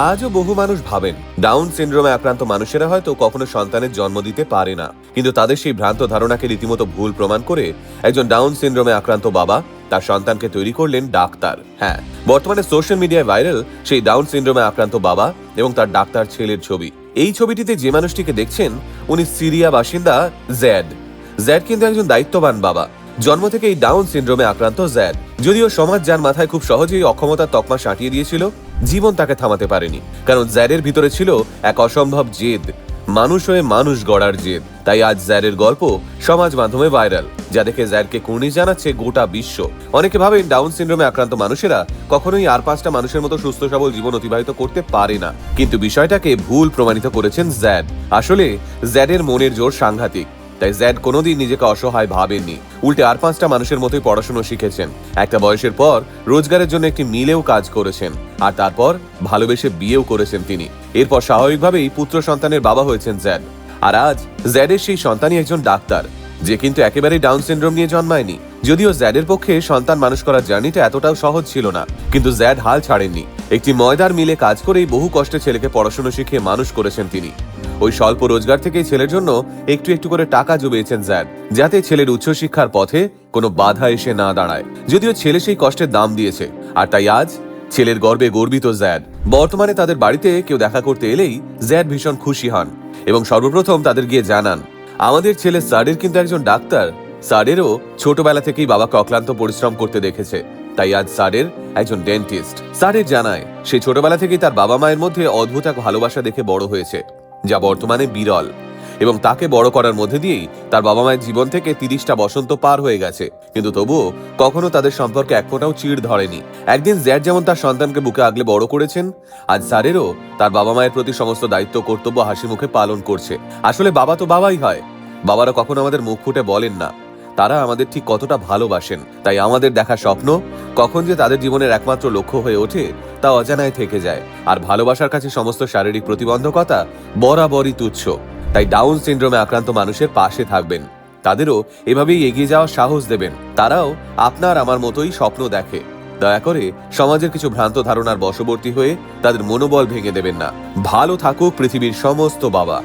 আজও বহু মানুষ ভাবেন ডাউন সিনড্রোমে আক্রান্ত মানুষেরা হয়তো কখনো সন্তানের জন্ম দিতে পারে না, কিন্তু তাদের সেই ভ্রান্ত ধারণাকে রীতিমতো ভুল প্রমাণ করে একজন ডাউন সিনড্রোমে আক্রান্ত বাবা তার সন্তানকে তৈরি করলেন ডাক্তার। হ্যাঁ, বর্তমানে সোশ্যাল মিডিয়ায় ভাইরাল সেই ডাউন সিনড্রোমে আক্রান্ত বাবা এবং তার ডাক্তার ছেলের ছবি। এই ছবিটিতে যে মানুষটিকে দেখছেন উনি সিরিয়া বাসিন্দা জ্যাড। জ্যাড কিন্তু একজন দায়িত্ববান বাবা। জন্ম থেকে এই ডাউন সিনড্রোমে আক্রান্ত জ্যাড, যদিও সমাজ যার মাথায় খুব সহজেই অক্ষমতার তকমা সাঁটিয়ে দিয়েছিল, জীবন তাকে থামাতে পারেনি। কারণ জ্যাডের ভিতরে ছিল এক অসম্ভব জেদ, মানুষ হয়ে মানুষ গড়ার জেদ। তাই আজ জ্যাডের গল্প সমাজ মাধ্যমে ভাইরাল, যা দেখে জ্যাডকে কুর্নিশ জানাচ্ছে গোটা বিশ্ব। অনেকে ভাবেন ডাউন সিনড্রোমে আক্রান্ত মানুষেরা কখনোই আর 5টা মানুষের মতো সুস্থ সবল জীবন অতিবাহিত করতে পারে না, কিন্তু বিষয়টাকে ভুল প্রমাণিত করেছেন জ্যাড। আসলে জ্যাডের মনের জোর সাংঘাতিক। তাই জ্যাড কোনোদিন নিজেকে অসহায় ভাবেননি, উল্টে আর 5টা মানুষের মতোই পড়াশোনা শিখেছেন। একটা বয়সের পর রোজগারের জন্য একটি মিলেও কাজ করেছেন, আর তারপর ভালোবেসে বিয়েও করেছেন তিনি। এরপর স্বাভাবিকভাবেই পুত্র সন্তানের বাবা হয়েছেন জ্যাড। আর আজ জ্যাডের সেই সন্তানই একজন ডাক্তার, যে কিন্তু একেবারেই ডাউন সিনড্রোম নিয়ে জন্মায়নি। যদিও জ্যাডের পক্ষে সন্তান মানুষ করার জার্নিটা এতটাও সহজ ছিল না, কিন্তু জ্যাড হাল ছাড়েননি। একটি ময়দার মিলে কাজ করেই বহু কষ্টে ছেলেকে পড়াশোনা শিখিয়ে মানুষ করেছেন তিনি। ওই স্বল্প রোজগার থেকেই ছেলের জন্য একটু একটু করে টাকা জমিয়েছেন জ্যাড, যাতে ছেলের উচ্চশিক্ষার পথে কোনো বাধা এসে না দাঁড়ায়। যদিও ছেলে সেই কষ্টের দাম দিয়েছে, আর তাই আজ ছেলের গর্বে গর্বিত জ্যাড। বর্তমানে তাদের বাড়িতে কেউ দেখা করতে এলেই জ্যাড ভীষণ খুশি হন এবং সর্বপ্রথম তাদের গিয়ে জানান, আমাদের ছেলে সাডের কিন্তু একজন ডাক্তার। সাডেরও ছোটবেলা থেকেই বাবাকে অক্লান্ত পরিশ্রম করতে দেখেছে, তাই আজ সাডের একজন ডেন্টিস্ট। সাডের জানায় সে ছোটবেলা থেকেই তার বাবা মায়ের মধ্যে অদ্ভুত এক ভালোবাসা দেখে বড় হয়েছে, যা বর্তমানে বিরল। এবং তাকে বড় করার মধ্যে দিয়েই তার বাবা মায়ের জীবন থেকে 30টা বসন্ত পার হয়ে গেছে, কিন্তু তবুও কখনো তাদের সম্পর্কে এক ফোঁটাও চিড় ধরেনি। একদিন জ্যাড যেমন তার সন্তানকে বুকে আগলে বড় করেছেন, আজ সারেরও তার বাবা মায়ের প্রতি সমস্ত দায়িত্ব কর্তব্য হাসি মুখে পালন করছে। আসলে বাবা তো বাবাই হয়। বাবারা কখনো আমাদের মুখ ফুটে বলেন না তারা আমাদের ঠিক কতটা ভালোবাসেন। তাই আমাদের দেখা স্বপ্ন কখন যে তাদের জীবনের একমাত্র লক্ষ্য হয়ে ওঠে তা অজানায় থেকে যায়। আর ভালোবাসার কাছে সমস্ত শারীরিক প্রতিবন্ধকতা বরাবরই তুচ্ছ। তাই ডাউন সিনড্রোমে আক্রান্ত মানুষের পাশে থাকবেন, তাদেরও এভাবেই এগিয়ে যাওয়ার সাহস দেবেন। তারাও আপনার আমার মতোই স্বপ্ন দেখে। দয়া করে সমাজের কিছু ভ্রান্ত ধারণার বশবর্তী হয়ে তাদের মনোবল ভেঙে দেবেন না। ভালো থাকুক পৃথিবীর সমস্ত বাবা।